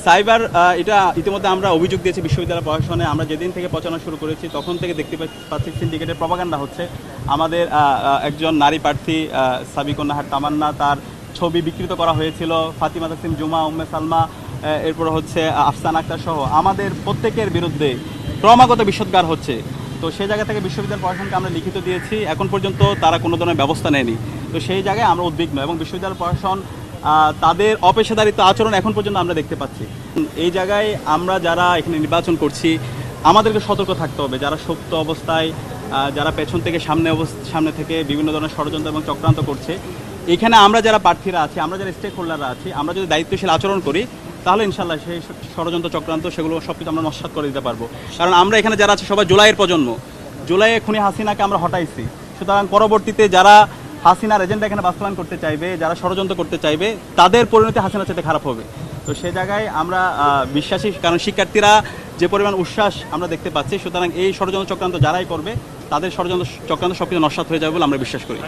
Cyber এটা ইতিমধ্যে আমরা অভিযোগ দিয়েছি বিশ্ববিদ্যালয় প্রশাসনে। আমরা যেদিন থেকে প্রচারণা শুরু করেছি তখন থেকে দেখতে পাচ্ছি সিন্ডিকেটের প্রপাগান্ডা হচ্ছে। আমাদের একজন নারী প্রার্থী সাবিকুন নাহার তামান্না, তার ছবি বিকৃত করা হয়েছিল। ফাতিমা তাসনিম জুমা, উম্মে সালমা, এরপর হচ্ছে আফসান আক্তার সহ আমাদের প্রত্যেকের বিরুদ্ধে ক্রমাগত বিষোদ্গার হচ্ছে। তো সেই জায়গা থেকে বিশ্ববিদ্যালয় প্রশাসনকে আমরা লিখিত দিয়েছি, এখন পর্যন্ত তারা কোনো ধরনের ব্যবস্থা নেয়নি। তো সেই জায়গায় আমরা উদ্বিগ্ন এবং বিশ্ববিদ্যালয় প্রশাসন তাদের অপেশাদারিত্ব আচরণ এখন পর্যন্ত আমরা দেখতে পাচ্ছি। এই জায়গায় আমরা যারা এখানে নির্বাচন করছি আমাদেরকে সতর্ক থাকতে হবে। যারা সুপ্ত অবস্থায়, যারা পেছন থেকে সামনে থেকে বিভিন্ন ধরনের ষড়যন্ত্র এবং চক্রান্ত করছে, এখানে আমরা যারা প্রার্থীরা আছি, আমরা যারা স্টেক হোল্ডাররা আছি, আমরা যদি দায়িত্বশীল আচরণ করি তাহলে ইনশাল্লাহ সেই ষড়যন্ত্র চক্রান্ত সেগুলো সব কিছু আমরা নস্যাৎ করে দিতে পারবো। কারণ আমরা এখানে যারা আছে সবাই জুলাইয়ের প্রজন্ম, জুলাইয়ে খুনি হাসিনাকে আমরা হটাইছি। সুতরাং পরবর্তীতে যারা হাসিনার এজেন্ডা এখানে বাস্তবায়ন করতে চাইবে, যারা ষড়যন্ত্র করতে চাইবে, তাদের পরিণতি হাসিনার চাইতে খারাপ হবে। তো সে জায়গায় আমরা বিশ্বাসী, কারণ শিক্ষার্থীরা যে পরিমাণ উচ্ছ্বাস আমরা দেখতে পাচ্ছি, সুতরাং এই ষড়যন্ত্র চক্রান্ত যারাই করবে তাদের ষড়যন্ত্র চক্রান্ত সব কিছু নস্যাৎ হয়ে যাবে বলে আমরা বিশ্বাস করি।